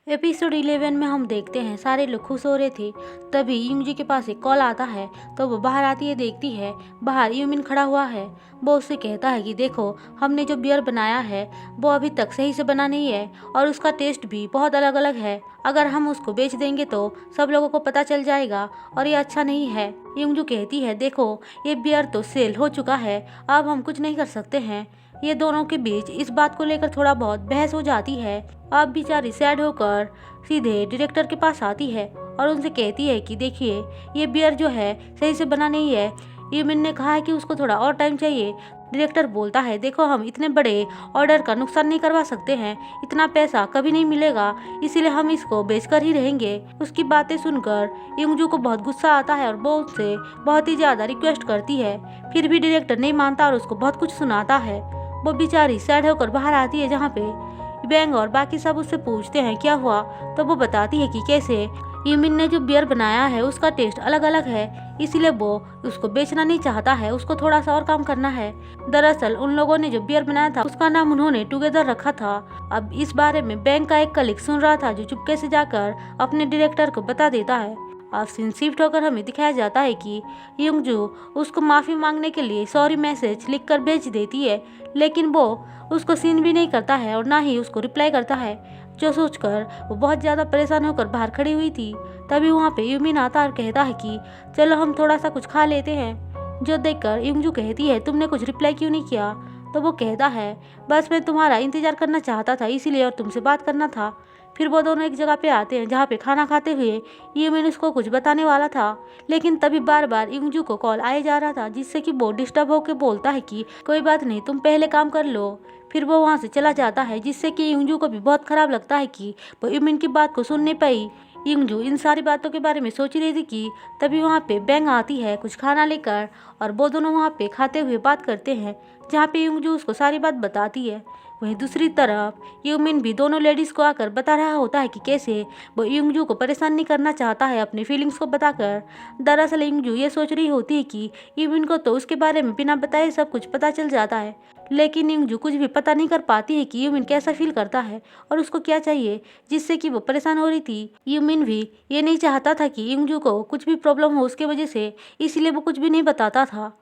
Episode 11 में हम देखते हैं सारे लोग खुश हो रहे थे। तभी यूमजी के पास एक कॉल आता है तो वो बाहर आती है, देखती है बाहर यूमिन खड़ा हुआ है। वो उससे कहता है कि देखो, हमने जो बियर बनाया है वो अभी तक सही से बना नहीं है और उसका टेस्ट भी बहुत अलग अलग है। अगर हम उसको बेच देंगे तो सब लोगों को पता चल जाएगा और ये अच्छा नहीं है। यूमजू कहती है देखो, ये बियर तो सेल हो चुका है, अब हम कुछ नहीं कर सकते हैं। ये दोनों के बीच इस बात को लेकर थोड़ा बहुत बहस हो जाती है। अब बेचारी सैड होकर सीधे डायरेक्टर के पास आती है और उनसे कहती है कि देखिए, ये बियर जो है सही से बना नहीं है। यूमिन ने कहा है कि उसको थोड़ा और टाइम चाहिए। डायरेक्टर बोलता है देखो, हम इतने बड़े ऑर्डर का नुकसान नहीं करवा सकते हैं, इतना पैसा कभी नहीं मिलेगा, इसीलिए हम इसको बेचकर ही रहेंगे। उसकी बातें सुनकर यूमजू को बहुत गुस्सा आता है और वो उससे बहुत ही ज़्यादा रिक्वेस्ट करती है। फिर भी डायरेक्टर नहीं मानता और उसको बहुत कुछ सुनाता है। वो बेचारी सैड होकर बाहर आती है, जहाँ पे बैंग और बाकी सब उससे पूछते हैं क्या हुआ, तो वो बताती है कि कैसे यूमिन ने जो बियर बनाया है उसका टेस्ट अलग अलग है, इसीलिए वो उसको बेचना नहीं चाहता है, उसको थोड़ा सा और काम करना है। दरअसल उन लोगों ने जो बियर बनाया था उसका नाम उन्होंने टुगेदर रखा था। अब इस बारे में बैंक का एक कलीग सुन रहा था, जो चुपके से जाकर अपने डायरेक्टर को बता देता है। अब सीन शिफ्ट होकर हमें दिखाया जाता है कि यूमजू उसको माफ़ी मांगने के लिए सॉरी मैसेज लिखकर भेज देती है, लेकिन वो उसको सीन भी नहीं करता है और ना ही उसको रिप्लाई करता है, जो सोचकर वो बहुत ज़्यादा परेशान होकर बाहर खड़ी हुई थी। तभी वहाँ पे यूमिन आता और कहता है कि चलो हम थोड़ा सा कुछ खा लेते हैं। जो देखकर यूमजू कहती है तुमने कुछ रिप्लाई क्यों नहीं किया, तो वो कहता है बस मैं तुम्हारा इंतज़ार करना चाहता था इसीलिए, और तुमसे बात करना था। फिर वो दोनों एक जगह पे आते हैं जहाँ पे खाना खाते हुए यूमिन उसको कुछ बताने वाला था, लेकिन तभी बार बार यूमजू को कॉल आए जा रहा था, जिससे कि वो डिस्टर्ब होकर बोलता है कि कोई बात नहीं, तुम पहले काम कर लो। फिर वो वहाँ से चला जाता है, जिससे कि यूमजू को भी बहुत खराब लगता है कि वो यूमिन की बात को सुन नहीं पाई। यूमजू इन सारी बातों के बारे में सोच रही थी कि तभी वहाँ पे बैंग आती है कुछ खाना लेकर, और वो दोनों वहाँ पे खाते हुए बात करते हैं, जहाँ पे यूमजू उसको सारी बात बताती है। वहीं दूसरी तरफ यूमिन भी दोनों लेडीज़ को आकर बता रहा होता है कि कैसे वो यूमजू को परेशान नहीं करना चाहता है अपनी फीलिंग्स को बताकर। दरअसल यूमजू ये सोच रही होती है कि यूमिन को तो उसके बारे में बिना बताए सब कुछ पता चल जाता है, लेकिन यूमजू कुछ भी पता नहीं कर पाती है कि यूमिन कैसा फील करता है और उसको क्या चाहिए, जिससे कि वो परेशान हो रही थी। यूमिन भी ये नहीं चाहता था कि यूमजू को कुछ भी प्रॉब्लम हो उसके वजह से, इसलिए वो कुछ भी नहीं बताता था।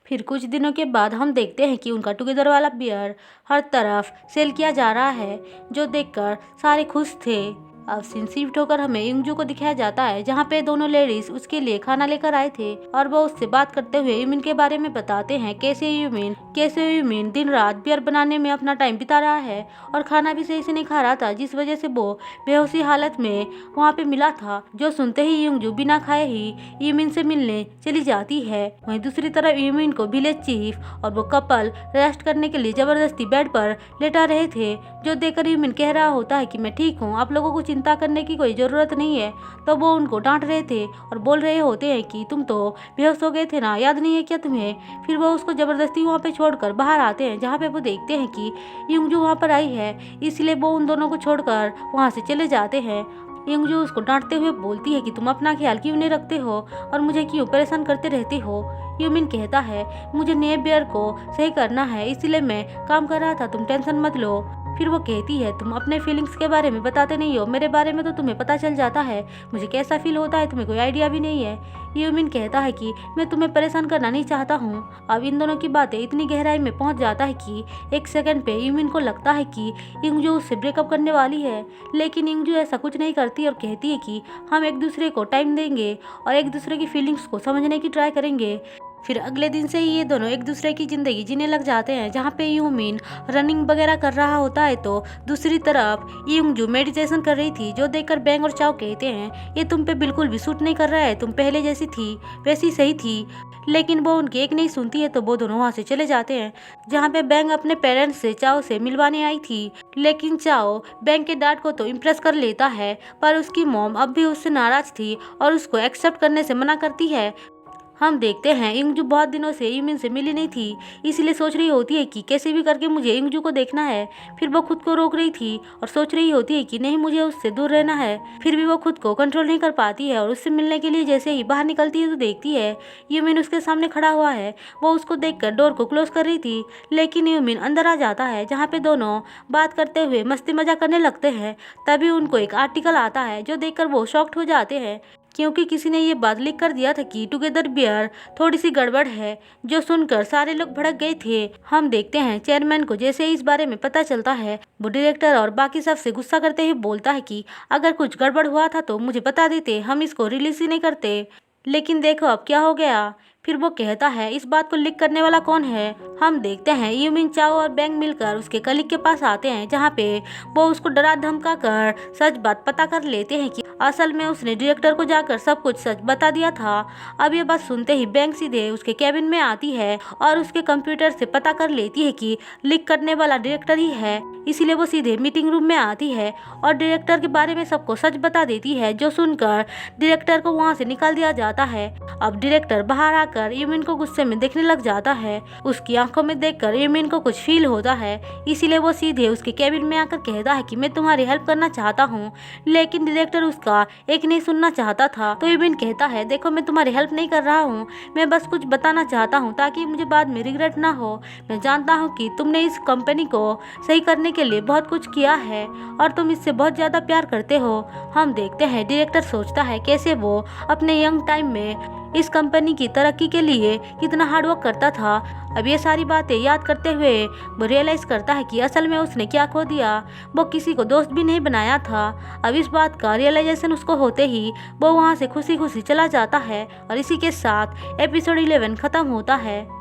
फिर कुछ दिनों के बाद हम देखते हैं कि उनका टुगेदर वाला बियर हर तरफ सेल किया जा रहा है, जो देखकर सारे खुश थे। अब सीन शिफ्ट होकर हमें यूमजू को दिखाया जाता है, जहाँ पे दोनों लेडीज उसके लिए खाना लेकर आए थे और वो उससे बात करते हुए यूमिन के बारे में बताते हैं कैसे यूमिन दिन रात बियर बनाने में अपना टाइम बिता रहा है और खाना भी सही से नहीं खा रहा था, जिस वजह से वो बेहोशी हालत में वहाँ पे मिला था। जो सुनते ही यूमजू बिना खाए ही यूमिन से मिलने चली जाती है। वहीं दूसरी तरफ यूमिन को विलेज चीफ और वो कपल रेस्ट करने के लिए जबरदस्ती बेड पर लेटा रहे थे, जो देखकर यूमिन कह रहा होता है कि मैं ठीक हूँ, आप लोगों को चिंता करने की कोई ज़रूरत नहीं है। तो वो उनको डांट रहे थे और बोल रहे होते हैं कि तुम तो बेहोश हो गए थे ना, याद नहीं है क्या तुम्हें। फिर वो उसको ज़बरदस्ती वहाँ पे छोड़कर बाहर आते हैं, जहाँ पे वो देखते हैं कि यूमजू वहाँ पर आई है, इसलिए वो उन दोनों को छोड़कर वहाँ से चले जाते हैं। यूमजू उसको डांटते हुए बोलती है कि तुम अपना ख्याल क्यों नहीं रखते हो और मुझे क्यों परेशान करते रहते हो। यूमिन कहता है मुझे नए बियर को सही करना है, इसीलिए मैं काम कर रहा था, तुम टेंशन मत लो। फिर वो कहती है तुम अपने फीलिंग्स के बारे में बताते नहीं हो, मेरे बारे में तो तुम्हें पता चल जाता है, मुझे कैसा फील होता है तुम्हें कोई आइडिया भी नहीं है। यूमिन कहता है कि मैं तुम्हें परेशान करना नहीं चाहता हूँ। अब इन दोनों की बातें इतनी गहराई में पहुँच जाता है कि एक सेकंड पे यूमिन को लगता है कि इंगजू उससे ब्रेकअप करने वाली है, लेकिन इंगजू ऐसा कुछ नहीं करती और कहती है कि हम एक दूसरे को टाइम देंगे और एक दूसरे की फीलिंग्स को समझने की ट्राई करेंगे। फिर अगले दिन से ही ये दोनों एक दूसरे की ज़िंदगी जीने लग जाते हैं, जहाँ पे यूमिन रनिंग वगैरह कर रहा होता है तो दूसरी तरफ यूमजू मेडिटेशन कर रही थी, जो देखकर बैंग और चाओ कहते हैं ये तुम पे बिल्कुल भी सूट नहीं कर रहा है, तुम पहले जैसी थी वैसी सही थी। लेकिन वो उनकी एक नहीं सुनती है, तो वो दोनों वहाँ से चले जाते हैं, जहाँ पे बैंग अपने पेरेंट्स से चाओ से मिलवाने आई थी। लेकिन चाओ बैंग के डैड को तो इम्प्रेस कर लेता है, पर उसकी मॉम अब भी उससे नाराज़ थी और उसको एक्सेप्ट करने से मना करती है। हम देखते हैं इंगजू बहुत दिनों से यूमिन से मिली नहीं थी, इसलिए सोच रही होती है कि कैसे भी करके मुझे इंगजू को देखना है। फिर वो खुद को रोक रही थी और सोच रही होती है कि नहीं, मुझे उससे दूर रहना है। फिर भी वो खुद को कंट्रोल नहीं कर पाती है और उससे मिलने के लिए जैसे ही बाहर निकलती है तो देखती है यूमिन उसके सामने खड़ा हुआ है। वो उसको देखकर डोर को क्लोज कर रही थी, लेकिन यूमिन अंदर आ जाता है, जहाँ पे दोनों बात करते हुए मस्ती मजाक करने लगते हैं। तभी उनको एक आर्टिकल आता है जो देखकर वो शॉक्ड हो जाते हैं, क्योंकि किसी ने ये बात लिख कर दिया था कि टुगेदर बियर थोड़ी सी गड़बड़ है, जो सुनकर सारे लोग भड़क गए थे। हम देखते हैं चेयरमैन को जैसे ही इस बारे में पता चलता है, वो डायरेक्टर और बाकी सबसे गुस्सा करते हुए बोलता है कि अगर कुछ गड़बड़ हुआ था तो मुझे बता देते, हम इसको रिलीज ही नहीं करते। लेकिन देखो अब क्या हो गया। फिर वो कहता है इस बात को लीक करने वाला कौन है। हम देखते हैं यूमिन चाओ और बैंग मिलकर उसके कलीग के पास आते हैं, जहाँ पे वो उसको डरा धमका कर सच बात पता कर लेते हैं कि असल में उसने डायरेक्टर को जाकर सब कुछ सच बता दिया था। अब ये बात सुनते ही बैंग सीधे उसके कैबिन में आती है और उसके कंप्यूटर से पता कर लेती है कि लीक करने वाला डायरेक्टर ही है। इसीलिए वो सीधे मीटिंग रूम में आती है और डायरेक्टर के बारे में सबको सच बता देती है, जो सुनकर डायरेक्टर को वहाँ से निकाल दिया जाता है। अब डायरेक्टर बाहर आकर यूमिन को गुस्से में देखने लग जाता है। उसकी आंखों में देखकर यूमिन को कुछ फील होता है, इसीलिए वो सीधे उसके कैबिन में आकर कहता है कि मैं तुम्हारी हेल्प करना चाहता हूँ। लेकिन डायरेक्टर उसका एक नहीं सुनना चाहता था, तो यूमिन कहता है देखो, मैं तुम्हारी हेल्प नहीं कर रहा हूँ, मैं बस कुछ बताना चाहता हूँ ताकि मुझे बाद में रिग्रेट ना हो। मैं जानता हूँ कि तुमने इस कंपनी को सही करने के लिए बहुत कुछ किया है और तुम इससे बहुत ज़्यादा प्यार करते हो। हम देखते हैं डायरेक्टर सोचता है कैसे वो अपने यंग टाइम में इस कंपनी की तरक्की के लिए कितना हार्डवर्क करता था। अब ये सारी बातें याद करते हुए वो रियलाइज़ करता है कि असल में उसने क्या खो दिया, वो किसी को दोस्त भी नहीं बनाया था। अब इस बात का रियलाइजेशन उसको होते ही वो वहाँ से खुशी खुशी चला जाता है और इसी के साथ एपिसोड 11 खत्म होता है।